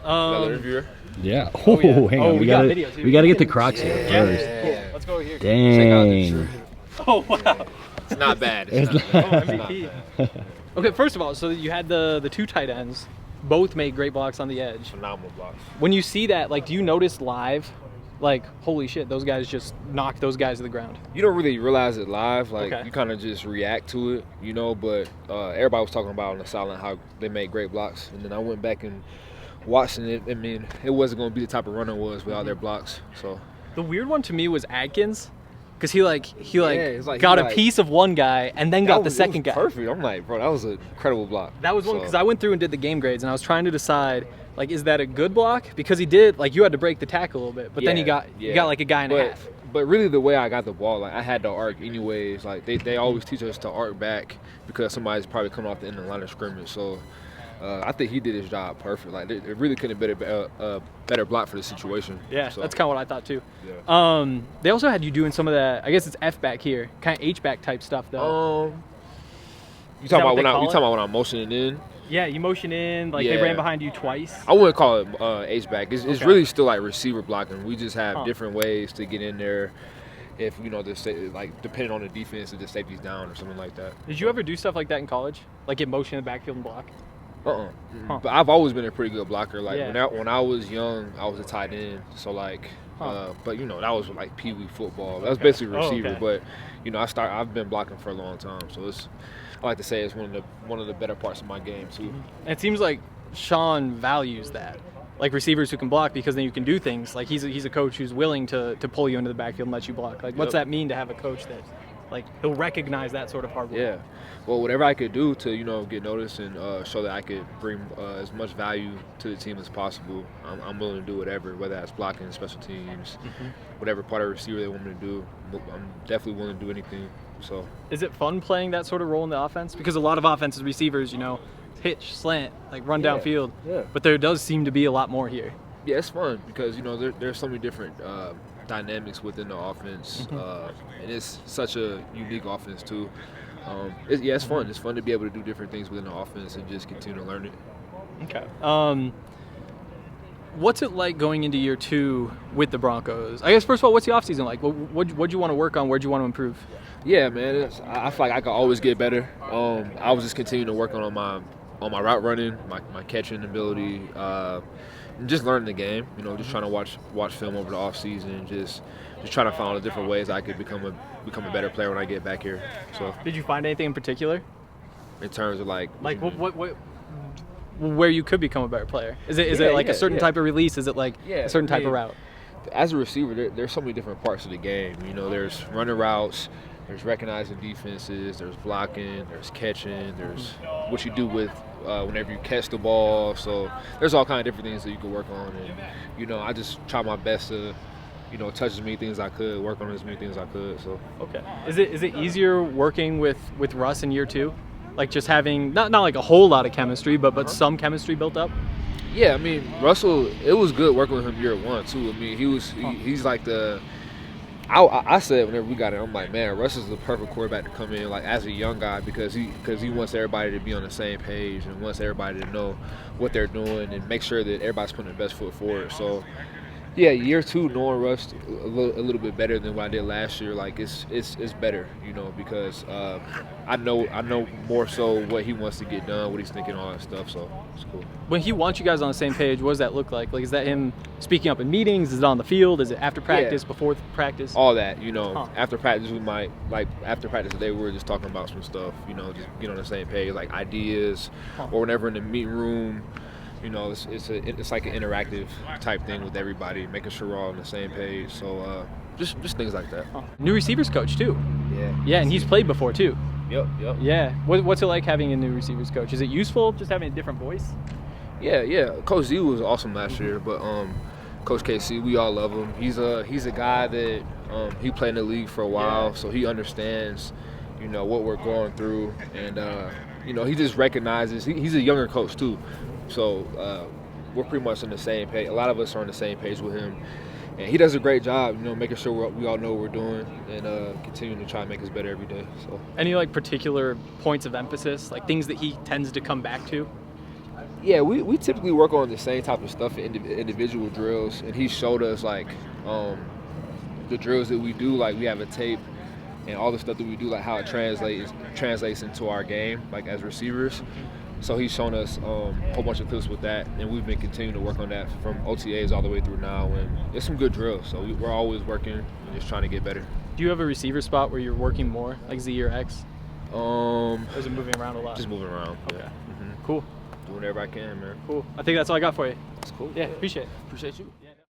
Another interviewer. Yeah. Oh, yeah. Hang Oh, on. we got videos here. We got to get the Crocs here Yeah. first. Cool. Let's go over here. Dang. Oh, wow. It's not bad. It's It's not- not MVP. bad. Okay, first of all, so you had the two tight ends. Both made great blocks on the edge. Phenomenal blocks. When you see that, like, do you notice live, like, holy shit, those guys just knocked those guys to the ground? You don't really realize it live. Like, Okay. you kind of just react to it, you know, but everybody was talking about on the sideline how they made great blocks. And then I went back and watched it. I mean, it wasn't going to be the type of runner it was without their blocks. So The weird one to me was Adkins, because he it's like got he, a like- piece of one guy and then got the it was second guy. perfect. I'm like, bro, that was an incredible block. That was one, because So, I went through and did the game grades, and I was trying to decide, like, is that a good block? Because he did, like, you had to break the tackle a little bit, but then you got like a guy and a half. But really, the way I got the ball, like I had to arc anyways. Like they always teach us to arc back because somebody's probably coming off the end of the line of scrimmage. So I think he did his job perfect. Like it really couldn't have been a better block for the situation. Yeah, So, that's kind of what I thought too. Yeah. They also had you doing some of that. I guess it's F back here, kind of H back type stuff though. You that talking what about they when call you it? talking about when I'm motioning in? Yeah, you motion in, like they Yeah. ran behind you twice. I wouldn't call it H back. It's Okay. really still like receiver blocking. We just have Huh. different ways to get in there. If you know like depending on the defense, if the safety's down or something like that. Did you ever do stuff like that in college? Like get motion in the backfield and block? Huh. Huh. But I've always been a pretty good blocker. Like Yeah. when I was young, I was a tight end. So like, Huh. but you know that was like Pee Wee football. That was Okay. basically Oh, receiver. okay. But you know I've been blocking for a long time. So I like to say it's one of the better parts of my game too. And it seems like Sean values that, like receivers who can block, because then you can do things. Like he's a coach who's willing to pull you into the backfield and let you block. Like what's Yep. that mean to have a coach that, like, he'll recognize that sort of hard work? Yeah. Well, whatever I could do to get noticed and show that I could bring as much value to the team as possible, I'm willing to do whatever, whether that's blocking, special teams, whatever part of receiver they want me to do. I'm definitely willing to do anything. So Is it fun playing that sort of role in the offense? Because a lot of offensive receivers, hitch, slant, like run Yeah, downfield. yeah. But there does seem to be a lot more here. yeah, it's fun because there's so many different dynamics within the offense, and it's such a unique offense too. It's fun. It's fun to be able to do different things within the offense and just continue to learn it. Okay. What's it like going into year 2 with the Broncos? I guess first of all, what's the offseason like? What'd you want to work on? Where'd you want to improve? Yeah, man. I feel like I could always get better. I was just continuing to work on my route running, my catching ability, and just learning the game. Just trying to watch film over the off season, just trying to find all the different ways I could become a better player when I get back here. So Did you find anything in particular? in terms of like What where you could become a better player? Is it like a certain yeah. type of release? Is it like Yeah, a certain I type of mean, route? as a receiver, there's so many different parts of the game. There's running routes, there's recognizing defenses, there's blocking, there's catching, there's what you do with whenever you catch the ball. So there's all kind of different things that you can work on, and I just try my best to touch as many things as I could, work on as many things as I could. So Okay. Is it easier working with Russ in year 2? Like just having not like a whole lot of chemistry, but some chemistry built up? yeah, I mean Russell, it was good working with him year 1 too. I mean he's like I said whenever we got him, I'm like, man, Russ is the perfect quarterback to come in like as a young guy because he wants everybody to be on the same page and wants everybody to know what they're doing and make sure that everybody's putting their best foot forward. So yeah, year 2 knowing Russ a little bit better than what I did last year, like it's better, because I know more so what he wants to get done, what he's thinking, all that stuff. So it's cool. When he wants you guys on the same page, what does that look like? Like, is that him speaking up in meetings? Is it on the field? Is it after practice, before practice? All that, Huh. After practice we might, like after practice today we were just talking about some stuff, just get on the same page, like ideas, or whenever in the meeting room, it's like an interactive type thing with everybody, making sure we're all on the same page. So just things like that. New receivers coach too. Yeah. Yeah, and he's played before too. Yep. Yeah. What's it like having a new receivers coach? Is it useful just having a different voice? Yeah. Coach Z was awesome last year, but Coach KC, we all love him. He's a guy that he played in the league for a while, so he understands, what we're going through, and he just recognizes he's a younger coach too, so we're pretty much on the same page. A lot of us are on the same page with him, and he does a great job, making sure we all know what we're doing and continuing to try to make us better every day. So Any like particular points of emphasis, like things that he tends to come back to? Yeah, we typically work on the same type of stuff in individual drills, and he showed us like the drills that we do. Like we have a tape, and all the stuff that we do, like how it translates into our game, like as receivers. So he's shown us a whole bunch of clips with that, and we've been continuing to work on that from OTAs all the way through now. And it's some good drills, so we're always working and just trying to get better. Do you have a receiver spot where you're working more, like Z or X? Or is it moving around a lot? Just moving around. Okay. Yeah. Cool. Doing whatever I can, man. Cool. I think that's all I got for you. That's cool. Yeah, appreciate it. Appreciate you.